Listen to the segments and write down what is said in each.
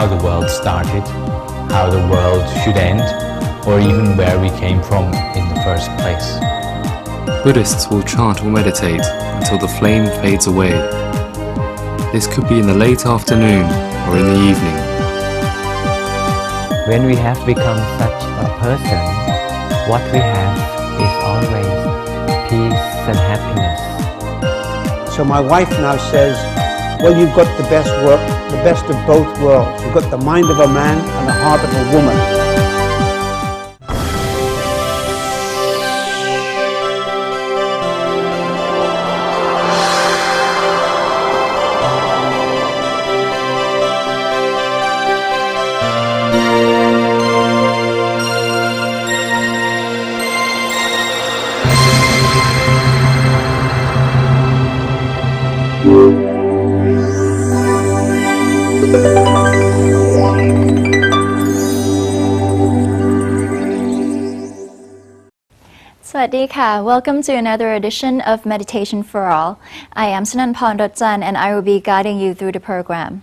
how the world started, how the world should end, or even where we came from in the first place. Buddhists will chant or meditate until the flame fades away. This could be in the late afternoon or in the evening. When we have become such a person, what we have is always peace and happiness. So my wife now says, well, you've got the best of both worlds. You've got the mind of a man and the heart of a woman. Swadika, welcome to another edition of Meditation for All. I am Sananpan Rotjan and I will be guiding you through the program.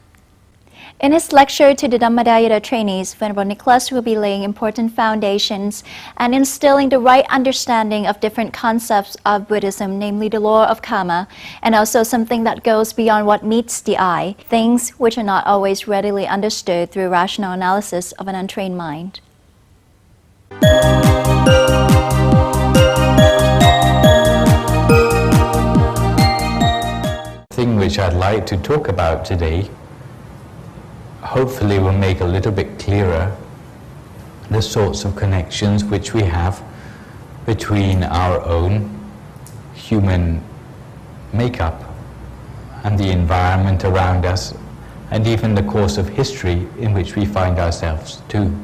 In his lecture to the Dhammadayata trainees, Venerable Nicholas will be laying important foundations and instilling the right understanding of different concepts of Buddhism, namely the law of karma, and also something that goes beyond what meets the eye, things which are not always readily understood through rational analysis of an untrained mind. Thing which I'd like to talk about today hopefully will make a little bit clearer the sorts of connections which we have between our own human makeup and the environment around us, and even the course of history in which we find ourselves too.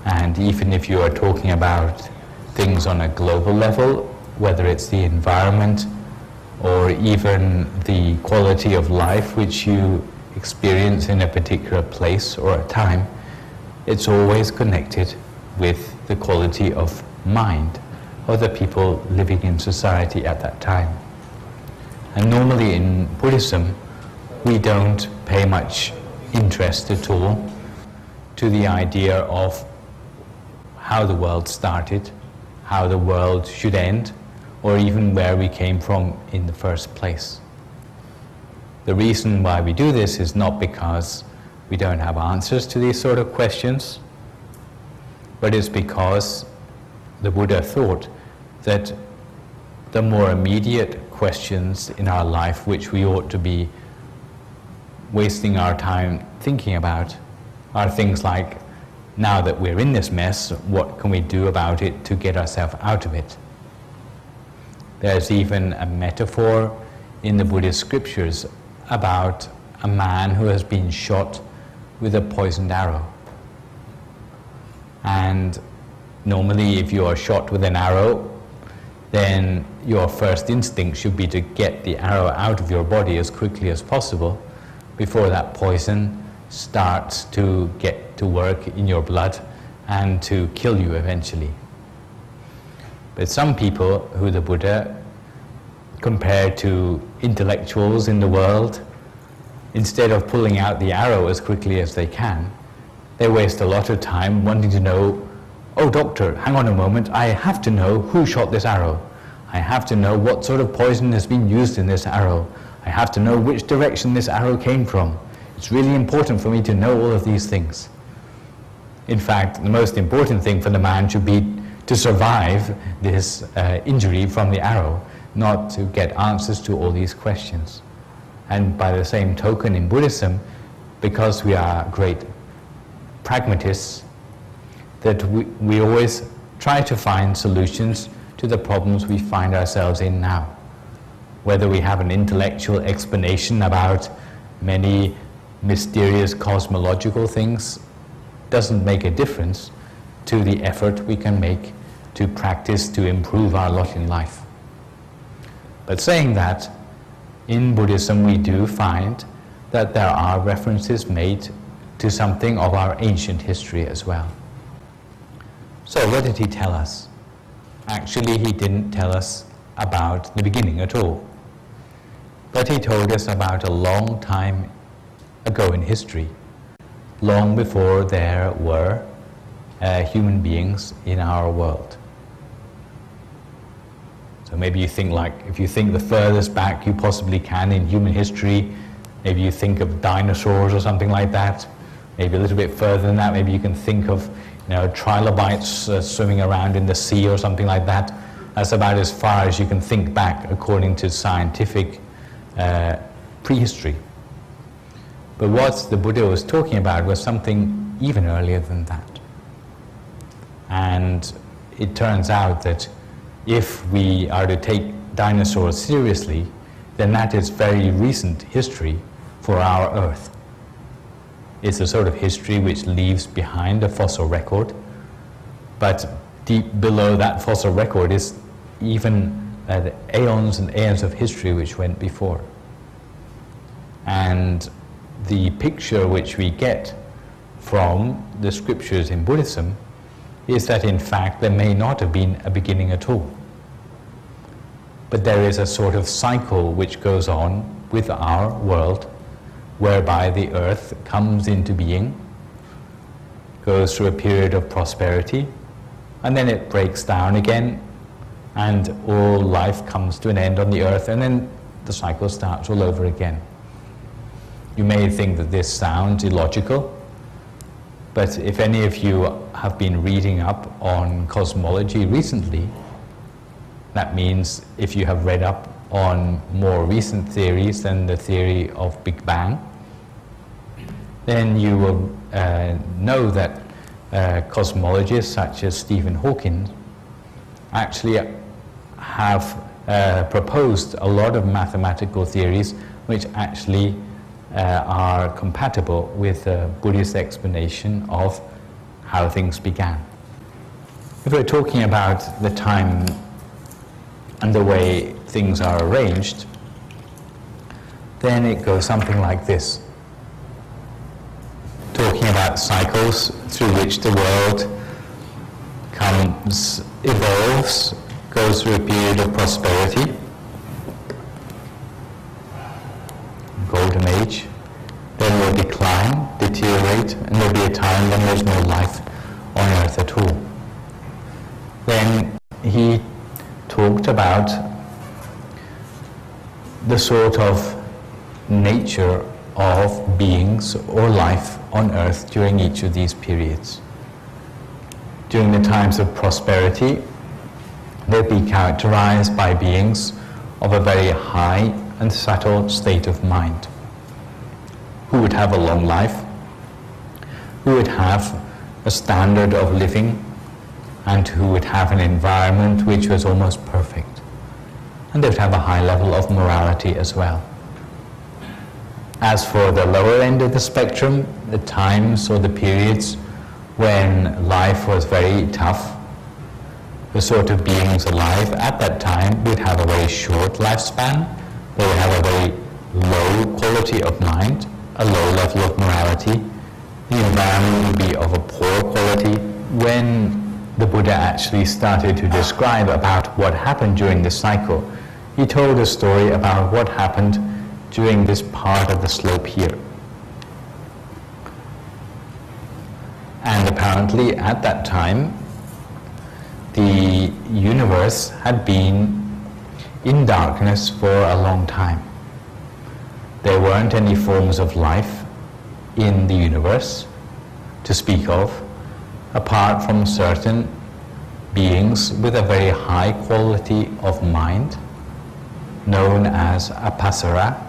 And even if you are talking about things on a global level, whether it's the environment or even the quality of life which you experience in a particular place or a time, it's always connected with the quality of mind of the people living in society at that time. And normally in Buddhism, we don't pay much interest at all to the idea of how the world started, how the world should end, or even where we came from in the first place. The reason why we do this is not because we don't have answers to these sort of questions, but it's because the Buddha thought that the more immediate questions in our life which we ought to be wasting our time thinking about are things like, now that we're in this mess, what can we do about it to get ourselves out of it? There's even a metaphor in the Buddhist scriptures about a man who has been shot with a poisoned arrow. And normally if you are shot with an arrow, then your first instinct should be to get the arrow out of your body as quickly as possible before that poison starts to get to work in your blood and to kill you eventually. But some people who the Buddha compared to intellectuals in the world, instead of pulling out the arrow as quickly as they can, they waste a lot of time wanting to know, oh doctor, hang on a moment, I have to know who shot this arrow. I have to know what sort of poison has been used in this arrow. I have to know which direction this arrow came from. It's really important for me to know all of these things. In fact, the most important thing for the man should be to survive this injury from the arrow, not to get answers to all these questions. And by the same token in Buddhism, because we are great pragmatists, that we always try to find solutions to the problems we find ourselves in now. Whether we have an intellectual explanation about many mysterious cosmological things doesn't make a difference to the effort we can make to practice to improve our lot in life. But saying that, in Buddhism we do find that there are references made to something of our ancient history as well. So what did he tell us? Actually, he didn't tell us about the beginning at all, but he told us about a long time ago in history, long before there were human beings in our world. So maybe you think, like, if you think the furthest back you possibly can in human history, maybe you think of dinosaurs or something like that. Maybe a little bit further than that, maybe you can think of, trilobites swimming around in the sea or something like that. That's about as far as you can think back according to scientific prehistory. But what the Buddha was talking about was something even earlier than that. And it turns out that if we are to take dinosaurs seriously, then that is very recent history for our Earth. It's a sort of history which leaves behind a fossil record, but deep below that fossil record is even the aeons and aeons of history which went before. And the picture which we get from the scriptures in Buddhism is that in fact there may not have been a beginning at all. But there is a sort of cycle which goes on with our world, whereby the earth comes into being, goes through a period of prosperity, and then it breaks down again, and all life comes to an end on the earth, and then the cycle starts all over again. You may think that this sounds illogical, but if any of you have been reading up on cosmology recently, that means if you have read up on more recent theories than the theory of Big Bang, then you will know that cosmologists such as Stephen Hawking actually have proposed a lot of mathematical theories which actually are compatible with the Buddhist explanation of how things began. If we're talking about the time and the way things are arranged, then it goes something like this. Talking about cycles through which the world evolves, goes through a period of prosperity, golden age, then will decline, deteriorate, and there'll be a time when there's no life on earth at all. Then he talked about the sort of nature of beings or life on earth during each of these periods. During the times of prosperity, they'd be characterized by beings of a very high and subtle state of mind, who would have a long life, who would have a standard of living, and who would have an environment which was almost perfect. And they would have a high level of morality as well. As for the lower end of the spectrum, the times or the periods when life was very tough, the sort of beings alive at that time would have a very short lifespan, they would have a very low quality of mind, a low level of morality, the environment would be of a poor quality. When the Buddha actually started to describe about what happened during the cycle, he told a story about what happened during this part of the slope here. And apparently at that time, the universe had been in darkness for a long time. There weren't any forms of life in the universe to speak of, apart from certain beings with a very high quality of mind, known as apasara,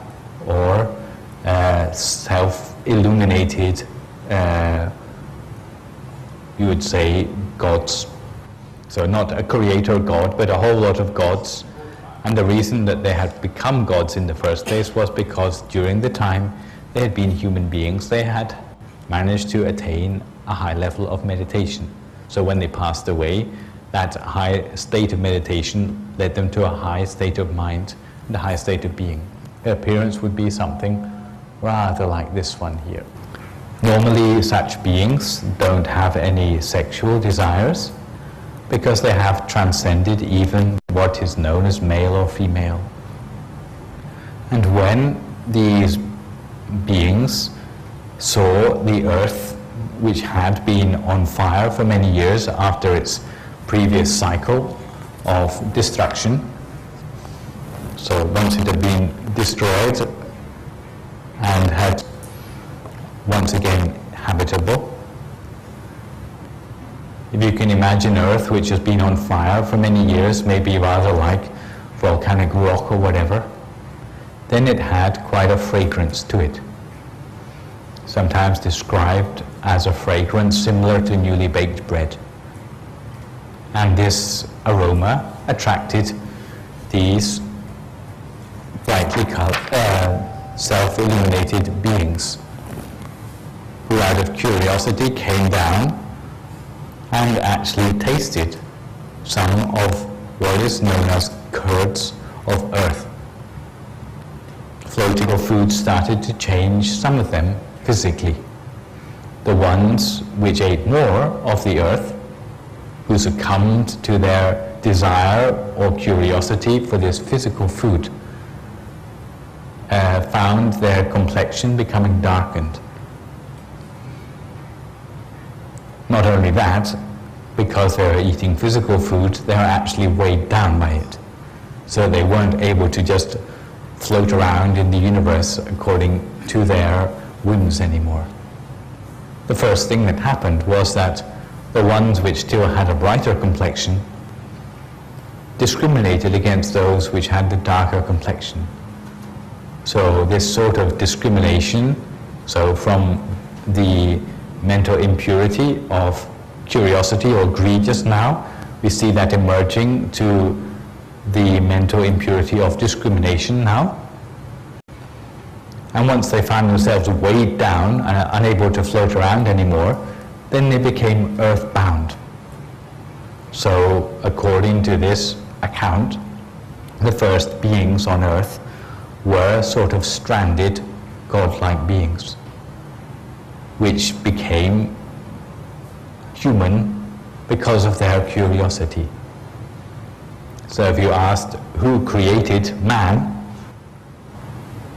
or self-illuminated, you would say, gods. So not a creator god, but a whole lot of gods. And the reason that they had become gods in the first place was because during the time they had been human beings, they had managed to attain a high level of meditation. So when they passed away, that high state of meditation led them to a high state of mind and a high state of being. Their appearance would be something rather like this one here. Normally such beings don't have any sexual desires because they have transcended even what is known as male or female. And when these beings saw the earth, which had been on fire for many years after its previous cycle of destruction. So once it had been destroyed and had once again habitable. If you can imagine Earth, which has been on fire for many years, maybe rather like volcanic rock or whatever, then it had quite a fragrance to it. Sometimes described as a fragrance similar to newly baked bread. And this aroma attracted these brightly self-illuminated beings who out of curiosity came down and actually tasted some of what is known as curds of earth. Floating food started to change some of them physically. The ones which ate more of the earth, who succumbed to their desire or curiosity for this physical food, found their complexion becoming darkened. Not only that, because they were eating physical food, they were actually weighed down by it. So they weren't able to just float around in the universe according to their whims anymore. The first thing that happened was that the ones which still had a brighter complexion discriminated against those which had the darker complexion. So this sort of discrimination, so from the mental impurity of curiosity or greed just now, we see that emerging to the mental impurity of discrimination now. And once they found themselves weighed down and unable to float around anymore, then they became earthbound. So according to this account, the first beings on earth were sort of stranded godlike beings, which became human because of their curiosity. So if you asked who created man,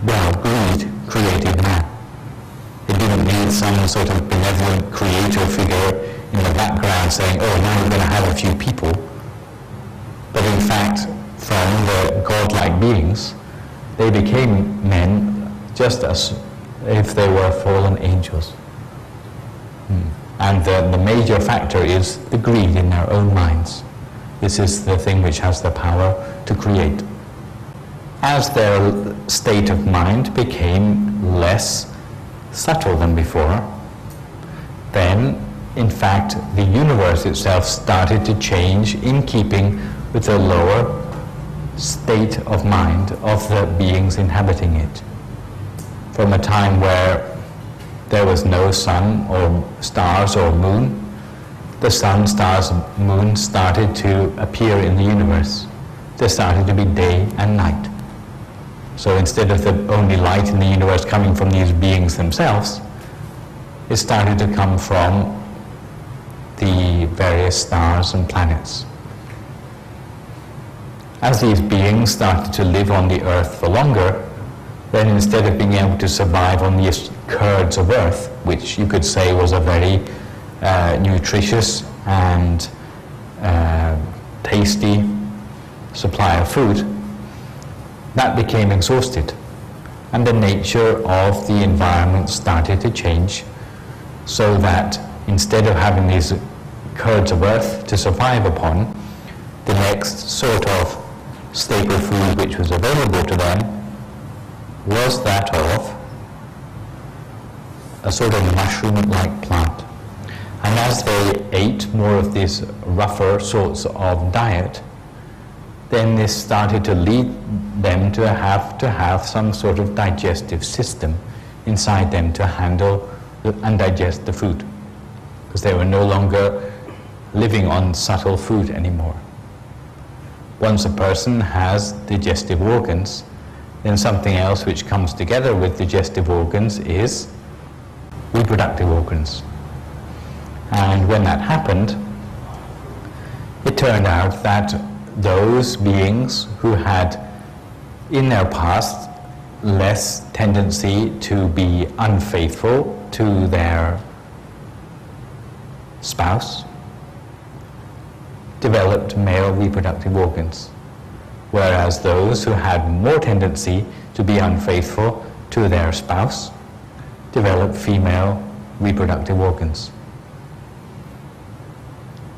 well, greed created man. It didn't need some sort of benevolent creator figure in the background saying, oh, now we're going to have a few people. But in fact, from the godlike beings, they became men just as if they were fallen angels. And the major factor is the greed in their own minds. This is the thing which has the power to create. As their state of mind became less subtle than before, then, in fact, the universe itself started to change in keeping with the lower state of mind of the beings inhabiting it. From a time where there was no sun or stars or moon, the sun, stars, moon started to appear in the universe. There started to be day and night. So instead of the only light in the universe coming from these beings themselves, it started to come from the various stars and planets. As these beings started to live on the earth for longer, then instead of being able to survive on these curds of earth, which you could say was a very nutritious and tasty supply of food, that became exhausted, and the nature of the environment started to change, so that instead of having these curds of earth to survive upon, the next sort of staple food which was available to them was that of a sort of mushroom-like plant. And as they ate more of these rougher sorts of diet, then this started to lead them to have some sort of digestive system inside them to handle and digest the food, because they were no longer living on subtle food anymore. Once a person has digestive organs, then something else which comes together with digestive organs is reproductive organs. And when that happened, it turned out that those beings who had in their past less tendency to be unfaithful to their spouse, developed male reproductive organs, whereas those who had more tendency to be unfaithful to their spouse developed female reproductive organs.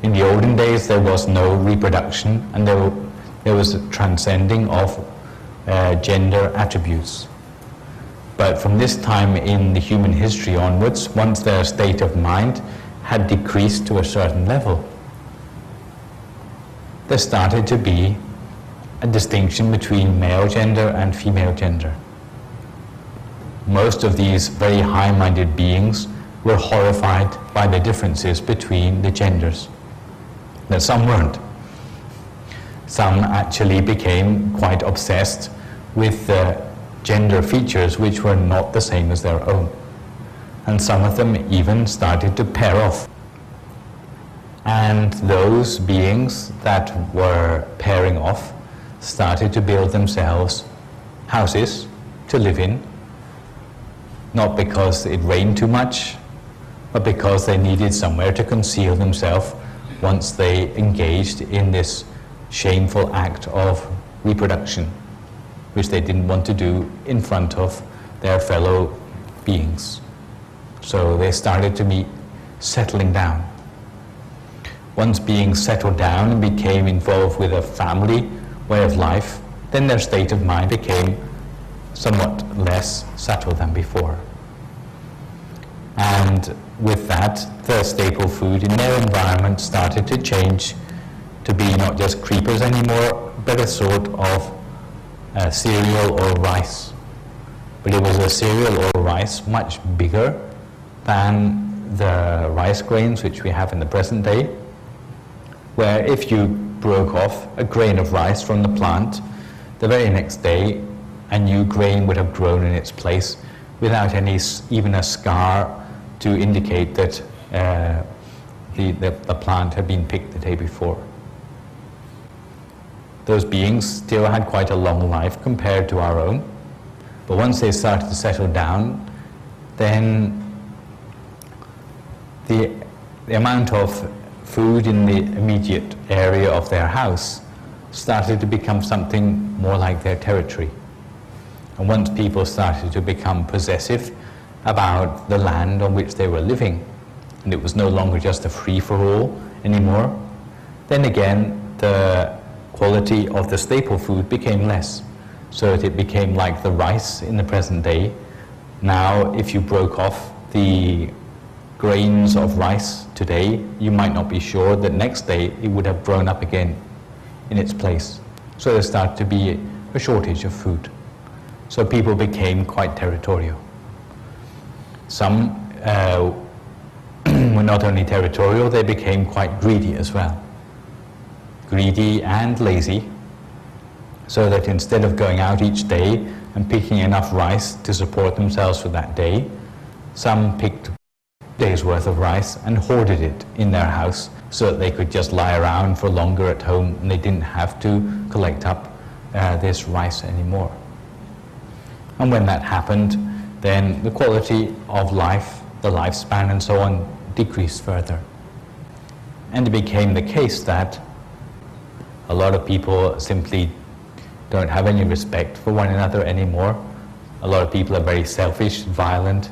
In the olden days, there was no reproduction, and there was a transcending of gender attributes. But from this time in the human history onwards, once their state of mind had decreased to a certain level, there started to be a distinction between male gender and female gender. Most of these very high-minded beings were horrified by the differences between the genders. Now, some weren't. Some actually became quite obsessed with the gender features which were not the same as their own. And some of them even started to pair off. And those beings that were pairing off started to build themselves houses to live in, not because it rained too much, but because they needed somewhere to conceal themselves once they engaged in this shameful act of reproduction, which they didn't want to do in front of their fellow beings. So they started to be settling down. Once beings settled down and became involved with a family way of life, then their state of mind became somewhat less settled than before. And with that, the staple food in their environment started to change to be not just creepers anymore, but a sort of cereal or rice. But it was a cereal or rice much bigger than the rice grains which we have in the present day, where if you broke off a grain of rice from the plant, the very next day a new grain would have grown in its place without even a scar to indicate that the plant had been picked the day before. Those beings still had quite a long life compared to our own, but once they started to settle down, then the amount of food in the immediate area of their house started to become something more like their territory. And once people started to become possessive about the land on which they were living, and it was no longer just a free-for-all anymore, then again the quality of the staple food became less, so that it became like the rice in the present day. Now, if you broke off the grains of rice today, you might not be sure that next day it would have grown up again in its place. So there started to be a shortage of food. So people became quite territorial. Some were not only territorial, they became quite greedy as well. Greedy and lazy, so that instead of going out each day and picking enough rice to support themselves for that day, some picked a day's worth of rice and hoarded it in their house so that they could just lie around for longer at home and they didn't have to collect up this rice anymore. And when that happened, then the quality of life, the lifespan and so on, decreased further. And it became the case that a lot of people simply don't have any respect for one another anymore. A lot of people are very selfish, violent,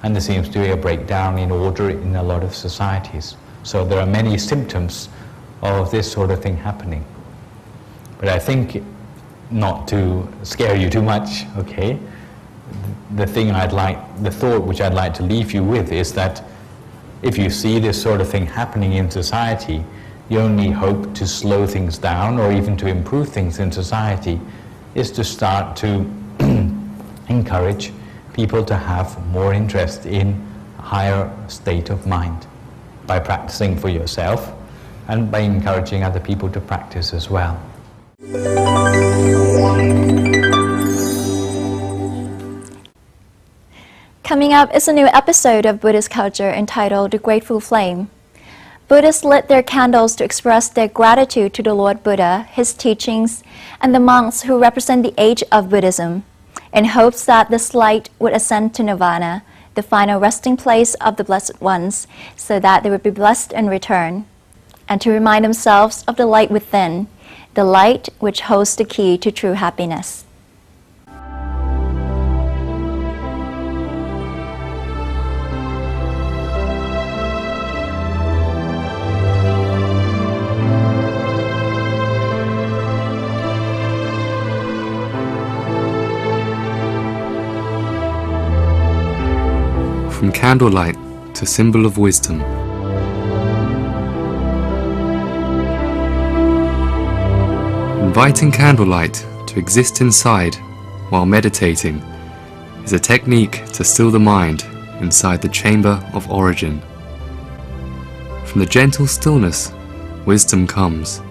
and there seems to be a breakdown in order in a lot of societies. So there are many symptoms of this sort of thing happening. But I think, not to scare you too much, okay, the thought which I'd like to leave you with is that if you see this sort of thing happening in society, the only hope to slow things down or even to improve things in society is to start to encourage people to have more interest in a higher state of mind by practicing for yourself and by encouraging other people to practice as well. Coming up is a new episode of Buddhist Culture entitled The Grateful Flame. Buddhists lit their candles to express their gratitude to the Lord Buddha, his teachings, and the monks who represent the age of Buddhism. in hopes that this light would ascend to nirvana, the final resting place of the blessed ones, so that they would be blessed in return, and to remind themselves of the light within, the light which holds the key to true happiness. From candlelight to symbol of wisdom. Inviting candlelight to exist inside while meditating is a technique to still the mind inside the chamber of origin. From the gentle stillness, wisdom comes.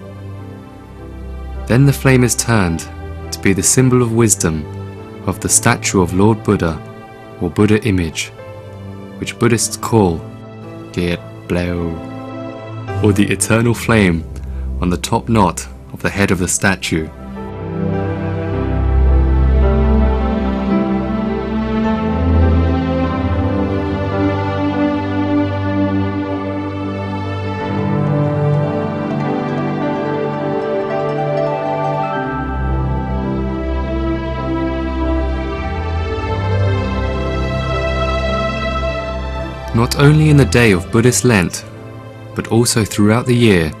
Then the flame is turned to be the symbol of wisdom of the statue of Lord Buddha or Buddha image, which Buddhists call Gyet Bleo, or the eternal flame on the top knot of the head of the statue. Not only in the day of Buddhist Lent, but also throughout the year,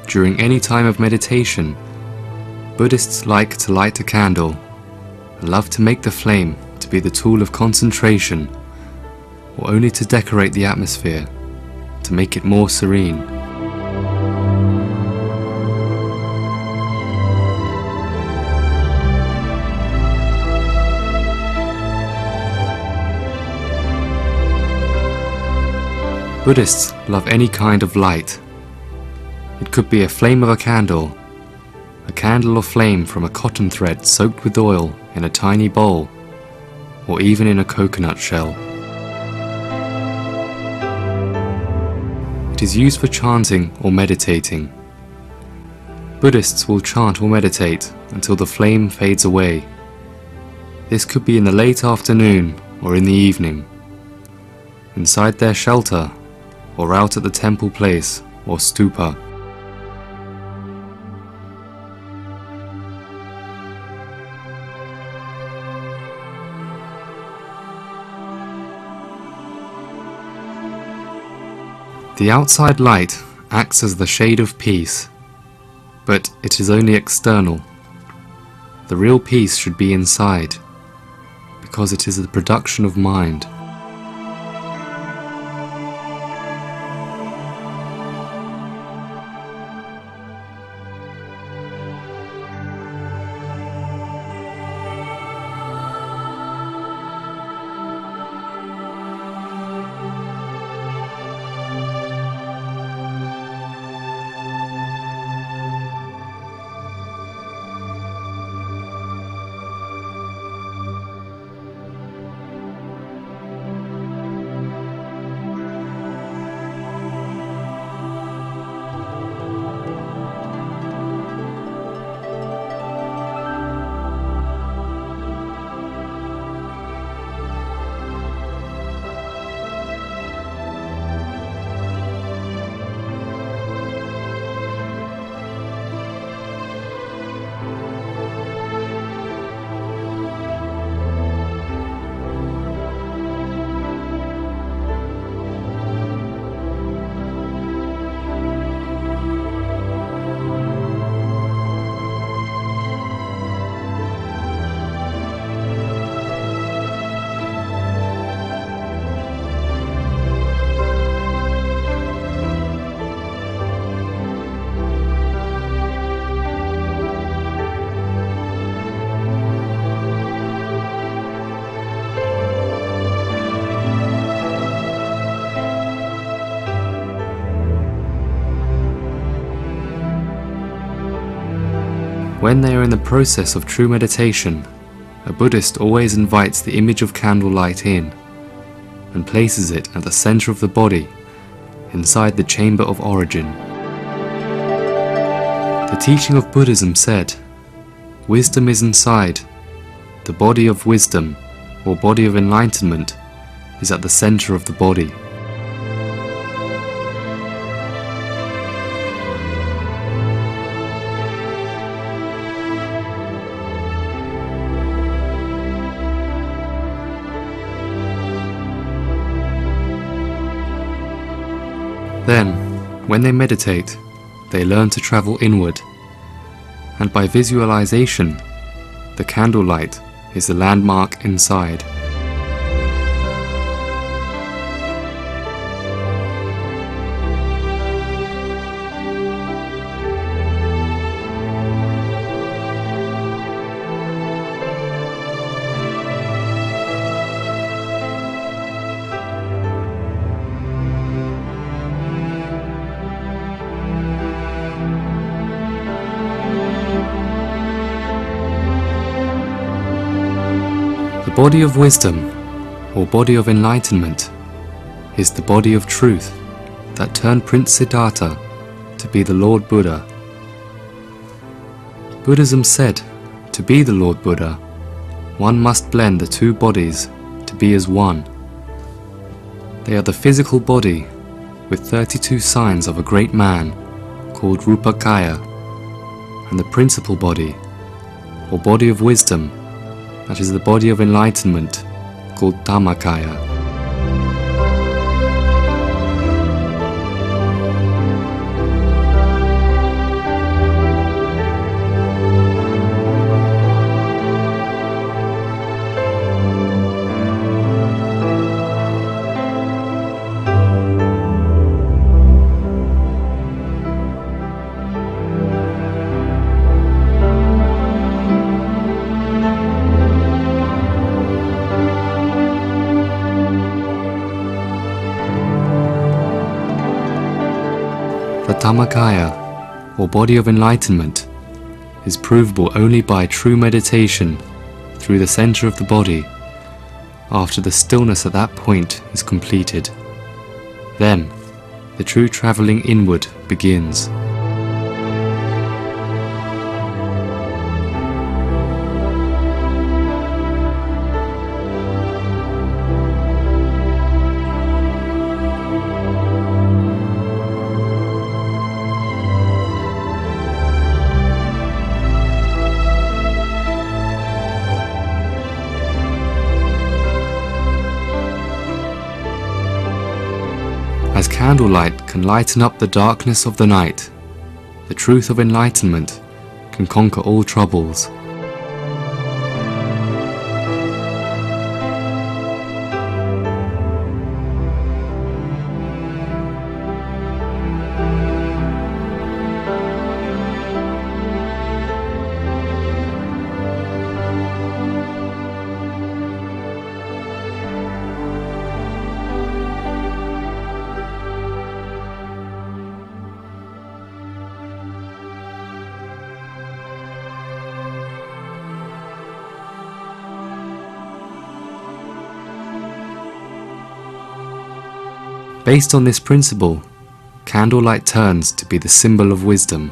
during any time of meditation, Buddhists like to light a candle and love to make the flame to be the tool of concentration, or only to decorate the atmosphere, to make it more serene. Buddhists love any kind of light. It could be a flame of a candle or flame from a cotton thread soaked with oil in a tiny bowl, or even in a coconut shell. It is used for chanting or meditating. Buddhists will chant or meditate until the flame fades away. This could be in the late afternoon or in the evening, inside their shelter, or out at the temple place or stupa. The outside light acts as the shade of peace, but it is only external. The real peace should be inside, because it is the production of mind. When they are in the process of true meditation, a Buddhist always invites the image of candlelight in and places it at the center of the body, inside the chamber of origin. The teaching of Buddhism said, "Wisdom is inside, the body of wisdom or body of enlightenment is at the center of the body. Then, when they meditate, they learn to travel inward, and by visualization, the candlelight is the landmark inside. The body of wisdom, or body of enlightenment, is the body of truth that turned Prince Siddhartha to be the Lord Buddha. Buddhism said, to be the Lord Buddha, one must blend the two bodies to be as one. They are the physical body with 32 signs of a great man called Rupakaya, and the principal body, or body of wisdom, that is the body of enlightenment, called Dhammakaya. The Dhammakaya, or body of enlightenment, is provable only by true meditation through the center of the body after the stillness at that point is completed. Then, the true traveling inward begins. As candlelight can lighten up the darkness of the night, the truth of enlightenment can conquer all troubles. Based on this principle, candlelight turns to be the symbol of wisdom.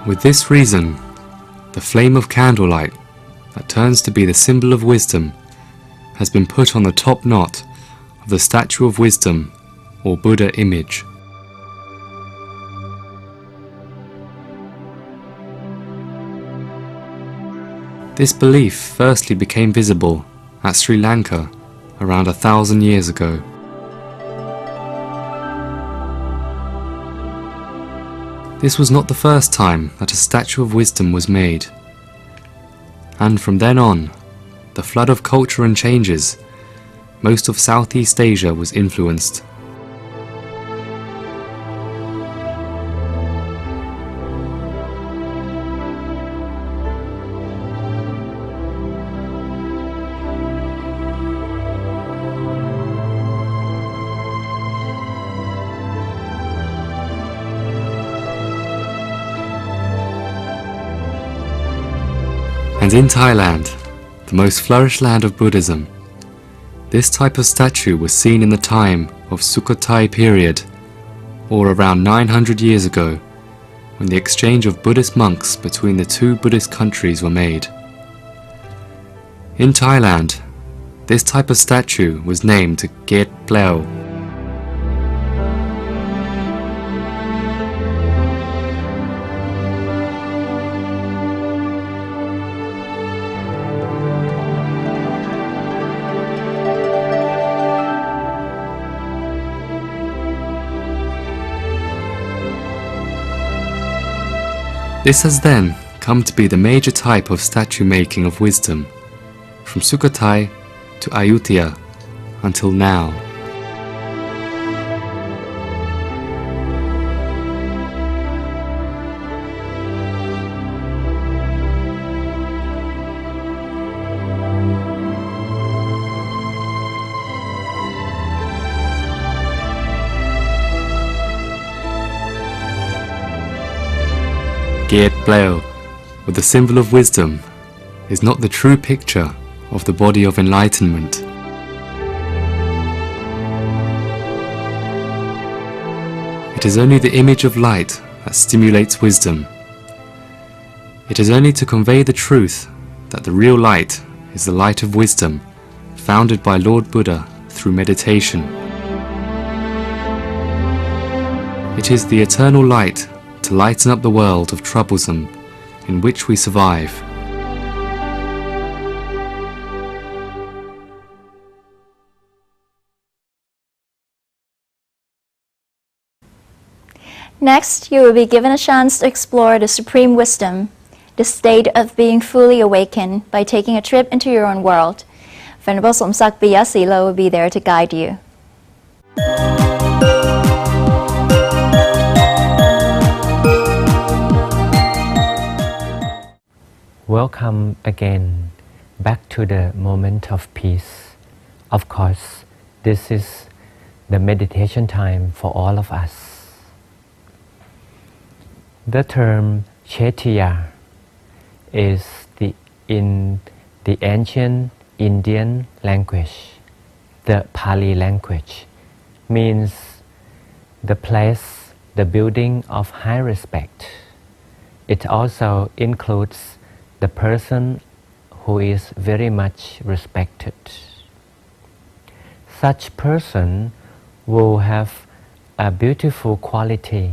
With this reason, the flame of candlelight that turns to be the symbol of wisdom has been put on the top knot of the statue of wisdom or Buddha image. This belief firstly became visible at Sri Lanka around 1,000 years ago. This was not the first time that a statue of wisdom was made, and from then on, the flood of culture and changes, most of Southeast Asia was influenced. And in Thailand, the most flourished land of Buddhism, this type of statue was seen in the time of Sukhothai period, or around 900 years ago, when the exchange of Buddhist monks between the two Buddhist countries were made. In Thailand, this type of statue was named Get Pleo. This has then come to be the major type of statue making of wisdom, from Sukhothai to Ayutthaya until now. Get Pleo, with the symbol of wisdom, is not the true picture of the body of enlightenment. It is only the image of light that stimulates wisdom. It is only to convey the truth that the real light is the light of wisdom, founded by Lord Buddha through meditation. It is the eternal light to lighten up the world of troublesome in which we survive. Next, you will be given a chance to explore the supreme wisdom, the state of being fully awakened, by taking a trip into your own world. Venerable Somsak Piyasila will be there to guide you. Welcome again back to the moment of peace. Of course, this is the meditation time for all of us. The term Chetya is in the ancient Indian language, the Pali language, means the place, the building of high respect. It also includes the person who is very much respected. Such person will have a beautiful quality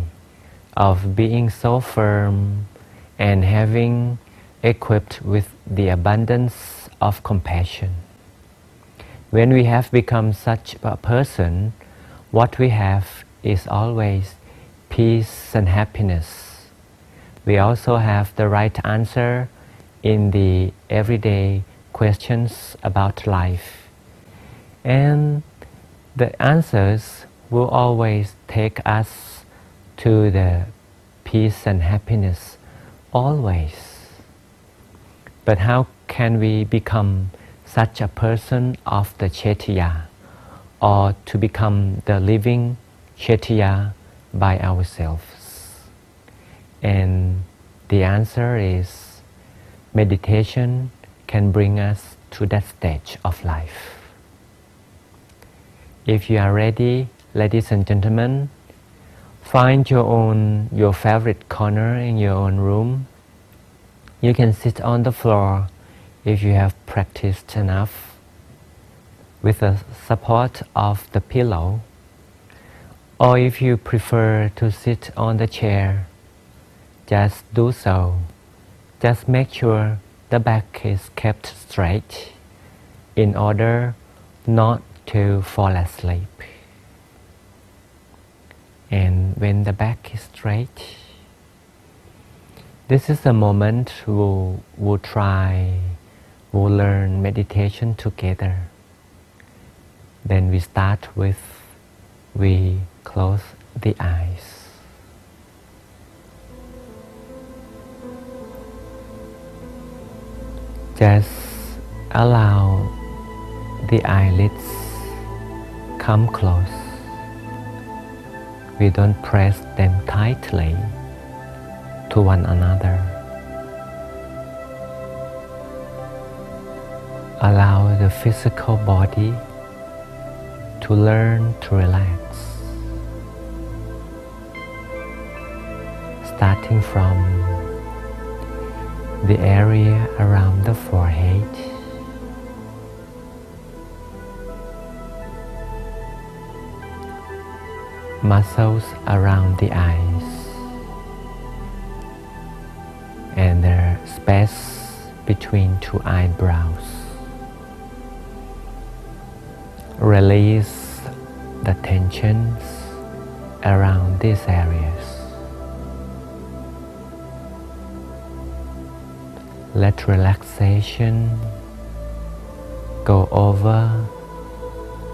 of being so firm and having equipped with the abundance of compassion. When we have become such a person, what we have is always peace and happiness. We also have the right answer in the everyday questions about life. And the answers will always take us to the peace and happiness, always. But how can we become such a person of the Chetya, or to become the living Chetya by ourselves? And the answer is meditation can bring us to that stage of life. If you are ready, ladies and gentlemen, find your favorite corner in your own room. You can sit on the floor if you have practiced enough, with the support of the pillow, or if you prefer to sit on the chair, just do so. Just make sure the back is kept straight in order not to fall asleep. And when the back is straight, this is the moment we'll learn meditation together. Then we start with, we close the eyes. Just allow the eyelids come close. We don't press them tightly to one another. the physical body to learn to relax, starting from the area around the forehead, muscles around the eyes, and the space between two eyebrows. Release the tensions around these areas. Let relaxation go over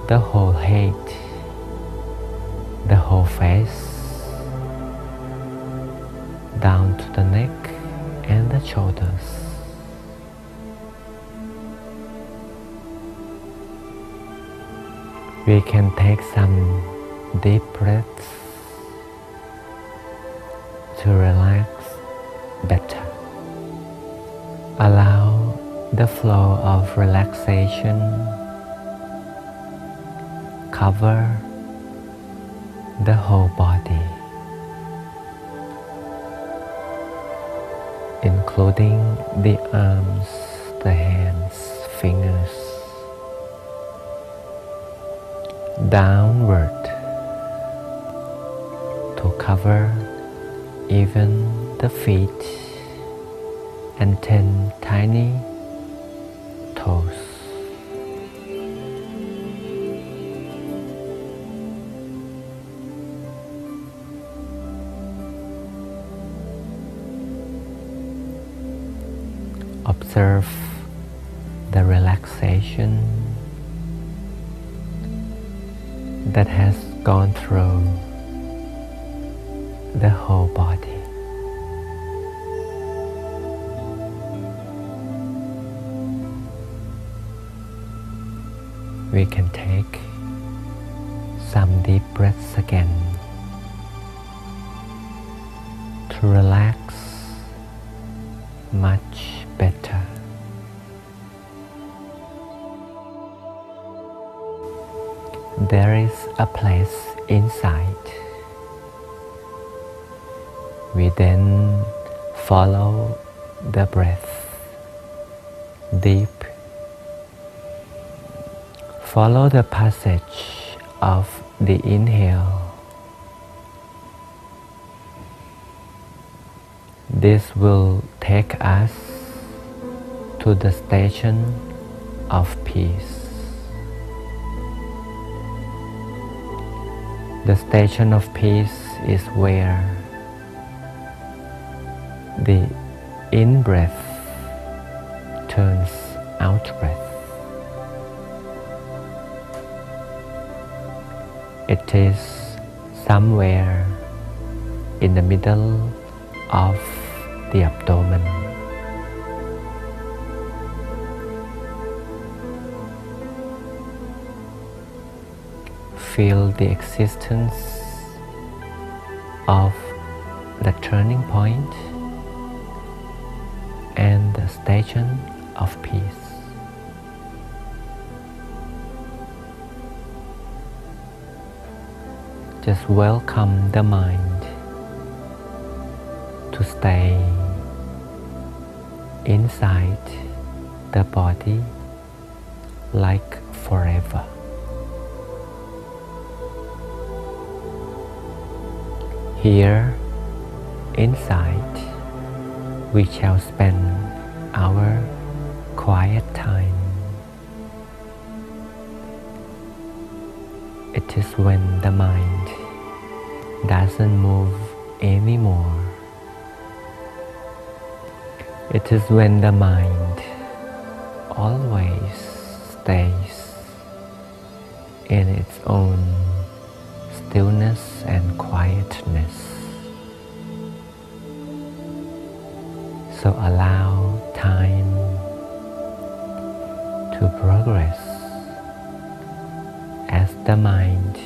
the whole head, the whole face, down to the neck and the shoulders. We can take some deep breaths to relax better. Allow the flow of relaxation cover the whole body, including the arms, the hands, fingers, downward to cover even the feet and 10 tiny toes. Observe the relaxation that has gone through the whole body. We can take some deep breaths again to relax much better. There is a place inside. We then follow the breath deep. Follow the passage of the inhale. This will take us to the station of peace. The station of peace is where the in-breath turns out-breath. It is somewhere in the middle of the abdomen. Feel the existence of the turning point and the station of peace. Just welcome the mind to stay inside the body like forever. Here, inside, we shall spend our quiet time. It is when the mind doesn't move anymore. It is when the mind always stays in its own stillness and quietness. So allow time to progress as the mind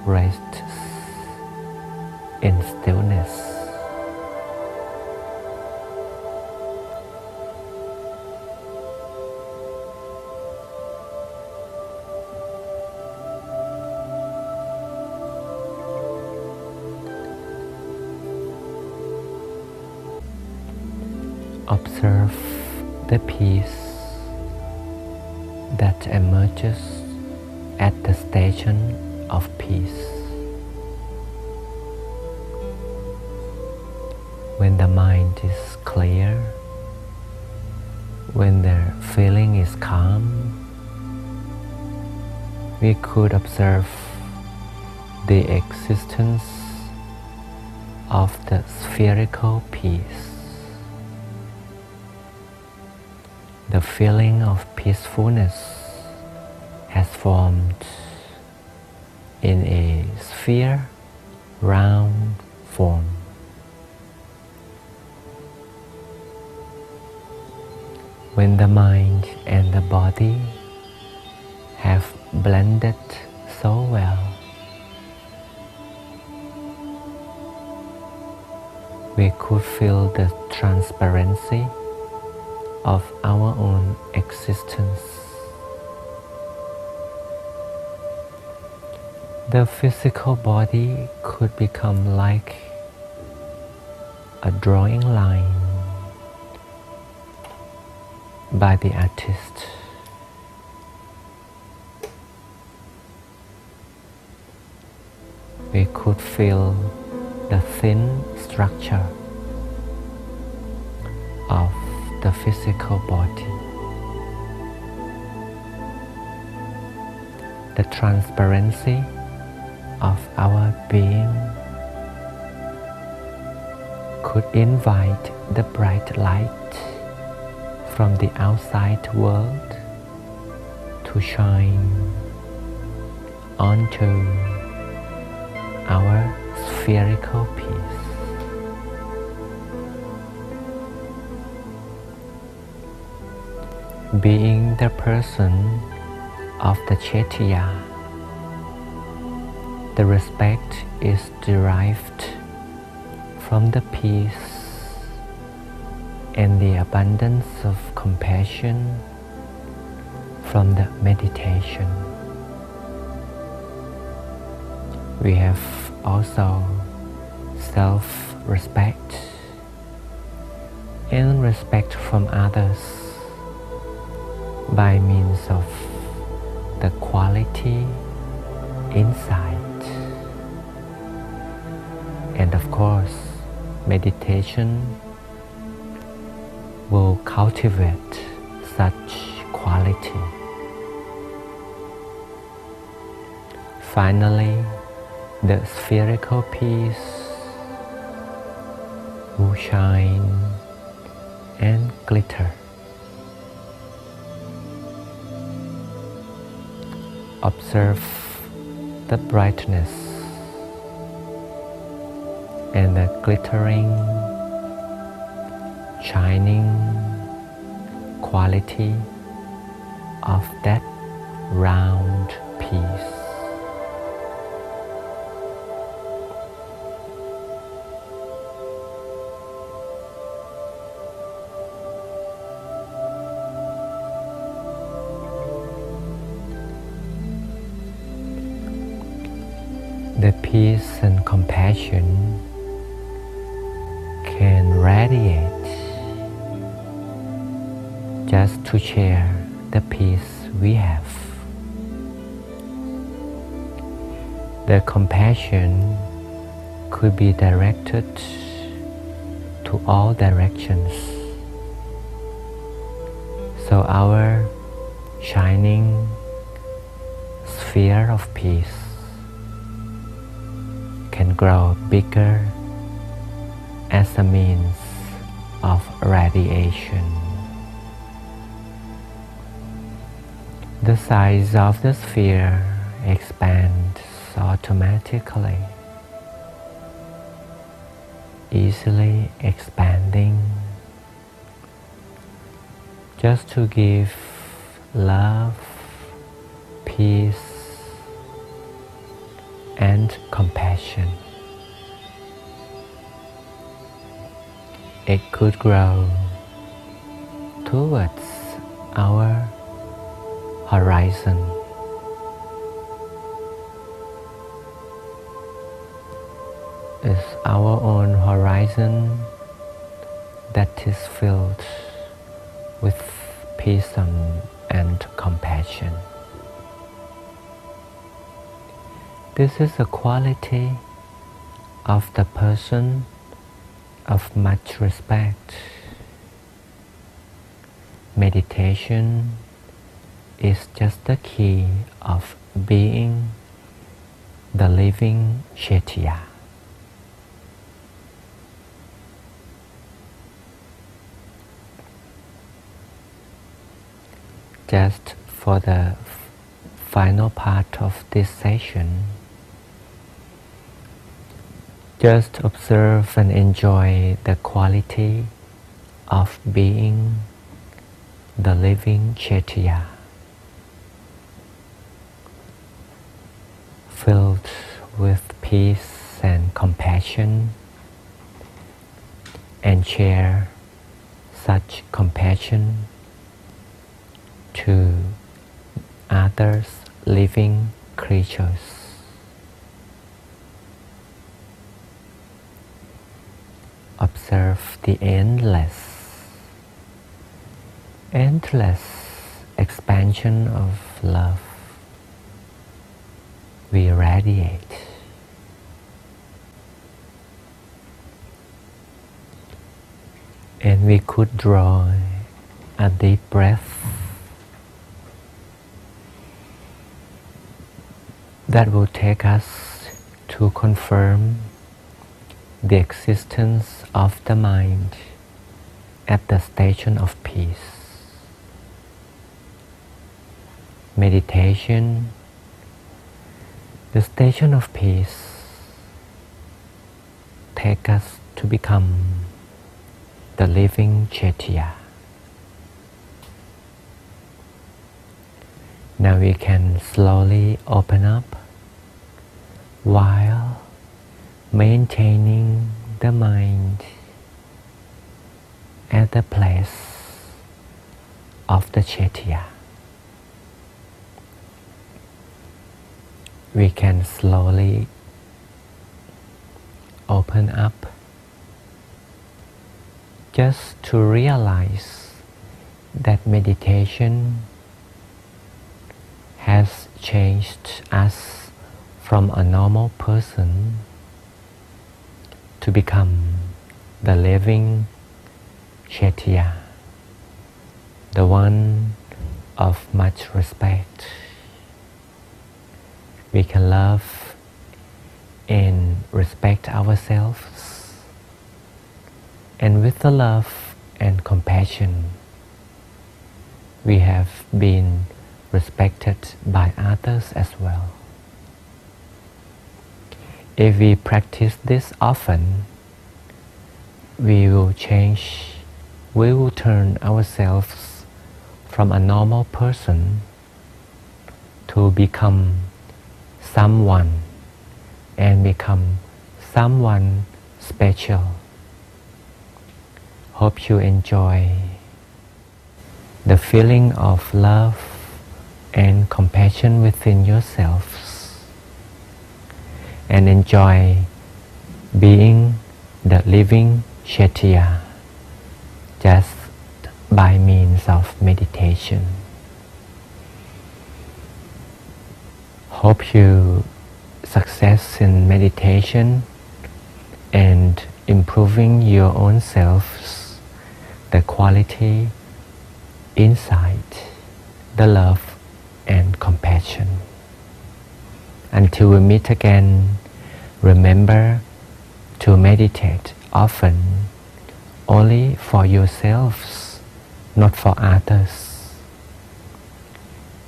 rests in stillness. Observe the peace that emerges at the station of peace. When the mind is clear, when the feeling is calm, we could observe the existence of the spherical peace. The feeling of peacefulness has formed in a sphere round form. When the mind and the body have blended so well, we could feel the transparency of our own existence. The physical body could become like a drawing line by the artist. We could feel the thin structure of the physical body. The transparency of our being could invite the bright light from the outside world to shine onto our spherical peace. Being the person of the Chaitya, the respect is derived from the peace and the abundance of compassion from the meditation. We have also self-respect and respect from others by means of the quality inside. And of course, meditation will cultivate such quality. Finally, the spherical peace will shine and glitter. Observe the brightness and the glittering, shining quality of that round piece. The peace and compassion can radiate just to share the peace we have. The compassion could be directed to all directions. So our shining sphere of peace can grow bigger as a means of radiation. The size of the sphere expands automatically, easily expanding, just to give love, peace, and compassion. It could grow towards our horizon. Is our own horizon that is filled with peace and compassion. This is a quality of the person of much respect. Meditation is just the key of being the living Chaitya. Just for the final part of this session, just observe and enjoy the quality of being the living Chaitya, filled with peace and compassion, and share such compassion to others living creatures. Observe the endless expansion of love we radiate. And we could draw a deep breath that will take us to confirm the existence of the mind at the station of peace. Meditation, the station of peace, take us to become the living Chaitya. Now we can slowly open up while maintaining the mind at the place of the Chaitya. We can slowly open up just to realize that meditation has changed us from a normal person to become the living Chaitya, the one of much respect. We can love and respect ourselves, and with the love and compassion, we have been respected by others as well. If we practice this often, we will turn ourselves from a normal person to become someone and become someone special. Hope you enjoy the feeling of love and compassion within yourselves, and enjoy being the living Chaitya just by means of meditation. Hope you success in meditation and improving your own selves, the quality inside, the love and compassion. Until we meet again, remember to meditate often, only for yourselves, not for others.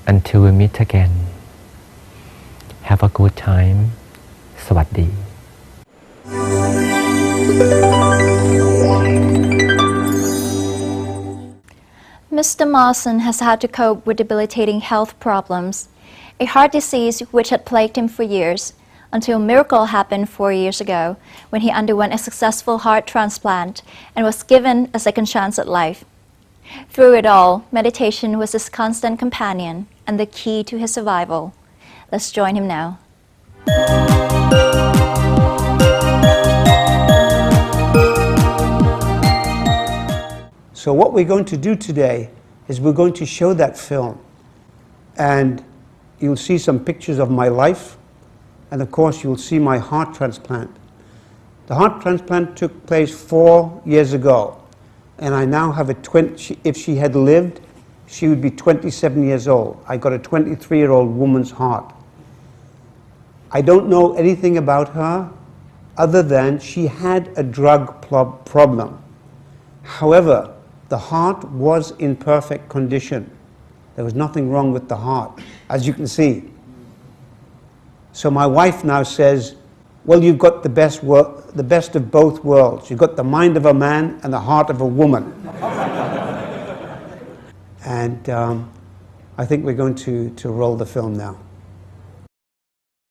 Until we meet again, have a good time. สวัสดี Mr. Mawson has had to cope with debilitating health problems, a heart disease which had plagued him for years, until a miracle happened 4 years ago when he underwent a successful heart transplant and was given a second chance at life. Through it all, meditation was his constant companion and the key to his survival. Let's join him now. So what we're going to do today is we're going to show that film, and you'll see some pictures of my life, and of course you'll see my heart transplant. The heart transplant took place 4 years ago, and I now have if she had lived, she would be 27 years old. I got a 23-year-old woman's heart. I don't know anything about her other than she had a drug problem. However, the heart was in perfect condition. There was nothing wrong with the heart, as you can see. So my wife now says, well, you've got the best of both worlds. You've got the mind of a man and the heart of a woman. And I think we're going to roll the film now.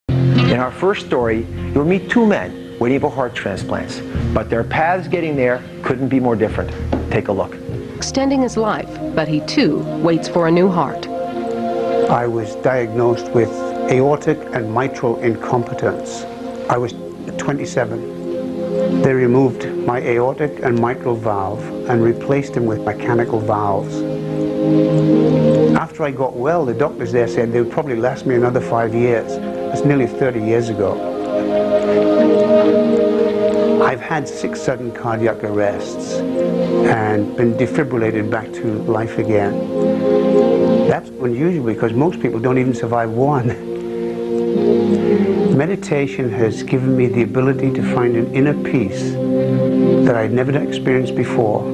In our first story, you'll meet two men waiting for heart transplants, but their paths getting there couldn't be more different. Take a look. Extending his life, but he too waits for a new heart. I was diagnosed with aortic and mitral incompetence. I was 27. They removed my aortic and mitral valve and replaced them with mechanical valves. After I got well, the doctors there said they would probably last me another 5 years. That's nearly 30 years ago. I've had 6 sudden cardiac arrests and been defibrillated back to life again. That's unusual because most people don't even survive one. Meditation has given me the ability to find an inner peace that I'd never experienced before.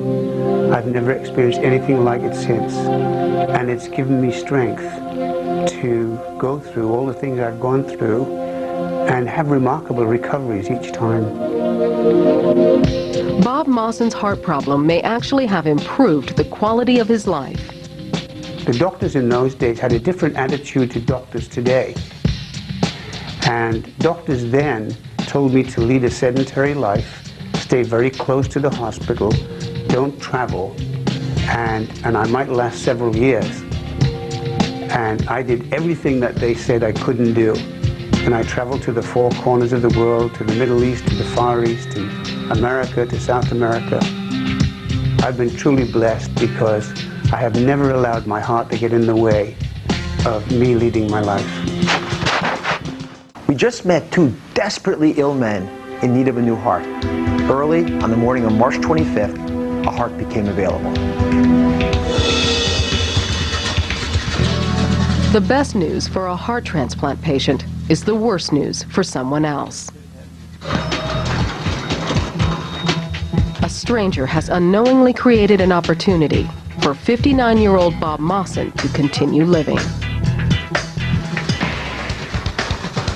I've never experienced anything like it since. And it's given me strength to go through all the things I've gone through and have remarkable recoveries each time. Bob Mawson's heart problem may actually have improved the quality of his life. The doctors in those days had a different attitude to doctors today. And doctors then told me to lead a sedentary life, stay very close to the hospital, don't travel, and I might last several years. And I did everything that they said I couldn't do. And I traveled to the 4 corners of the world, to the Middle East, to the Far East, to America, to South America. I've been truly blessed because I have never allowed my heart to get in the way of me leading my life. We just met two desperately ill men in need of a new heart. Early on the morning of March 25th, a heart became available. The best news for a heart transplant patient is the worst news for someone else. A stranger has unknowingly created an opportunity for 59-year-old Bob Mawson to continue living.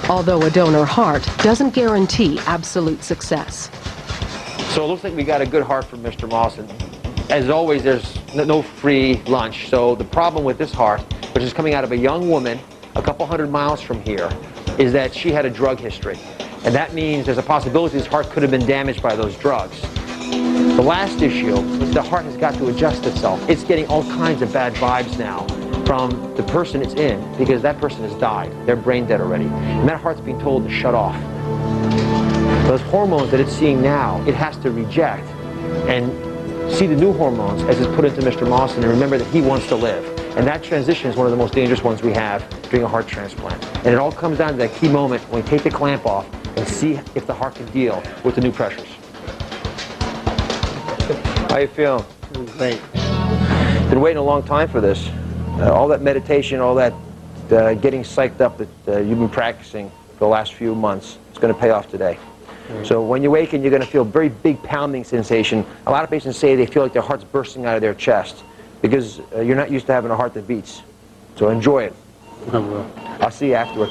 Although a donor heart doesn't guarantee absolute success. So it looks like we got a good heart from Mr. Mawson. As always, there's no free lunch. So the problem with this heart, which is coming out of a young woman a couple 100 miles from here, is that she had a drug history. And that means there's a possibility this heart could have been damaged by those drugs. The last issue is the heart has got to adjust itself. It's getting all kinds of bad vibes now from the person it's in because that person has died. They're brain dead already. And that heart's being told to shut off. Those hormones that it's seeing now, it has to reject and see the new hormones as it's put into Mr. Mawson and remember that he wants to live. And that transition is one of the most dangerous ones we have during a heart transplant. And it all comes down to that key moment when we take the clamp off and see if the heart can deal with the new pressures. How you feeling? Great. Been waiting a long time for this. All that meditation, all that getting psyched up that you've been practicing for the last few months, it's going to pay off today. So when you awaken, you're going to feel a very big pounding sensation. A lot of patients say they feel like their heart's bursting out of their chest because you're not used to having a heart that beats. So enjoy it. I will. I'll see you afterward.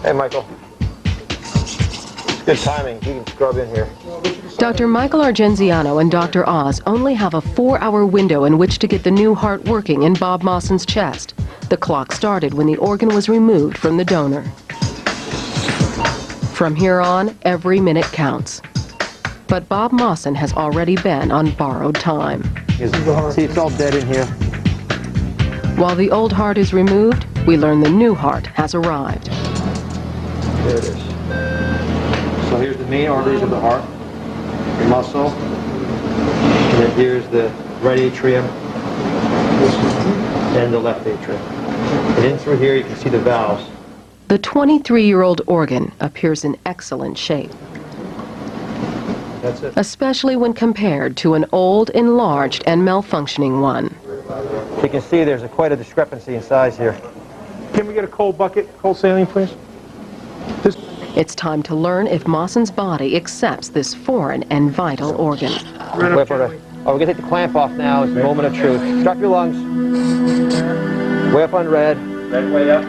Hey, Michael. It's good timing. You can scrub in here. Dr. Michael Argenziano and Dr. Oz only have a 4-hour window in which to get the new heart working in Bob Mawson's chest. The clock started when the organ was removed from the donor. From here on, every minute counts. But Bob Mawson has already been on borrowed time. See, it's all dead in here. While the old heart is removed, we learn the new heart has arrived. There it is. So here's the main arteries of the heart. muscle. And then here's the right atrium and the left atrium. And in through here you can see the valves. The 23-year-old organ appears in excellent shape, That's it. especially when compared to an old, enlarged, and malfunctioning one. You can see there's quite a discrepancy in size here. Can we get a cold bucket, cold saline, please? It's time to learn if Mawson's body accepts this foreign and vital organ. Right Wait up for gently. it. Oh, we're going to take the clamp off now. It's a moment of truth. Drop your lungs. Way up on red. Red way up.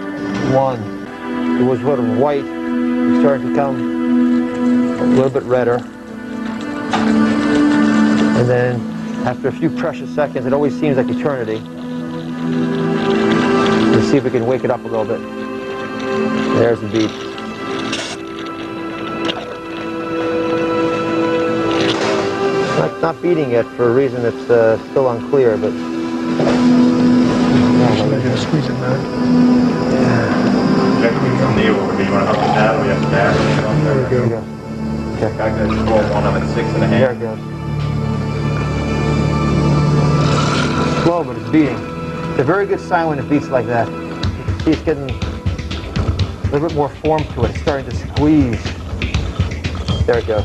1. It was sort of white. It's starting to become a little bit redder. And then, after a few precious seconds, it always seems like eternity. Let's see if we can wake it up a little bit. There's the beat. Not beating it for a reason that's still unclear, but... Squeeze it, man. From the order, you want to up and down, we have to back. There we go. Okay. Calculate score one of it, 6.5. There it goes. Slow, but it's beating. It's a very good sign when it beats like that. You can see it's getting a little bit more form to it. It's starting to squeeze. There it goes.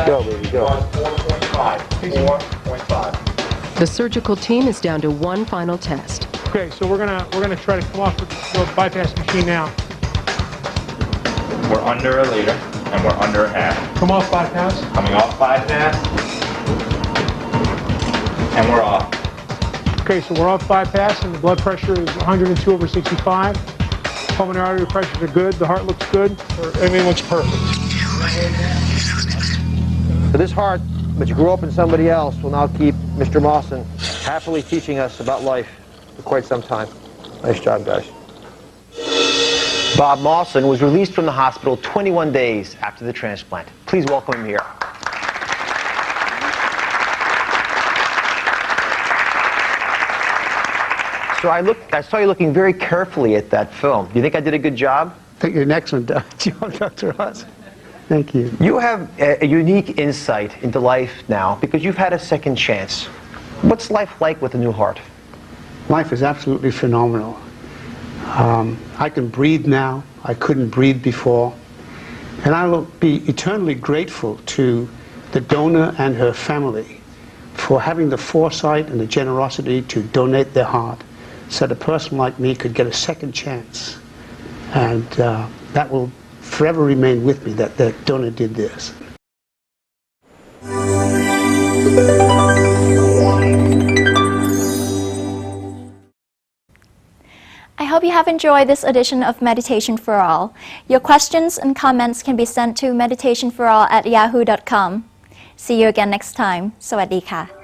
Go, baby, go. 4.5. 4.5. The surgical team is down to one final test. Okay, so we're gonna try to come off with the bypass machine now. We're under a liter, and we're under a half. Come off bypass. Coming off bypass, and we're off. Okay, so we're off bypass, and the blood pressure is 102/65. Pulmonary artery pressures are good. The heart looks good. Everything looks perfect. So this heart, which grew up in somebody else, will now keep Mr. Mawson happily teaching us about life for quite some time. Nice job, guys. Bob Mawson was released from the hospital 21 days after the transplant. Please welcome him here. So I saw you looking very carefully at that film. Do you think I did a good job? I think you're an excellent job, Dr. Oz. Thank you. You have a unique insight into life now because you've had a second chance. What's life like with a new heart? Life is absolutely phenomenal. I can breathe now. I couldn't breathe before. And I will be eternally grateful to the donor and her family for having the foresight and the generosity to donate their heart so that a person like me could get a second chance. And that will forever remain with me, that the donor did this. I hope you have enjoyed this edition of Meditation for All. Your questions and comments can be sent to meditationforall@yahoo.com. See you again next time. สวัสดีค่ะ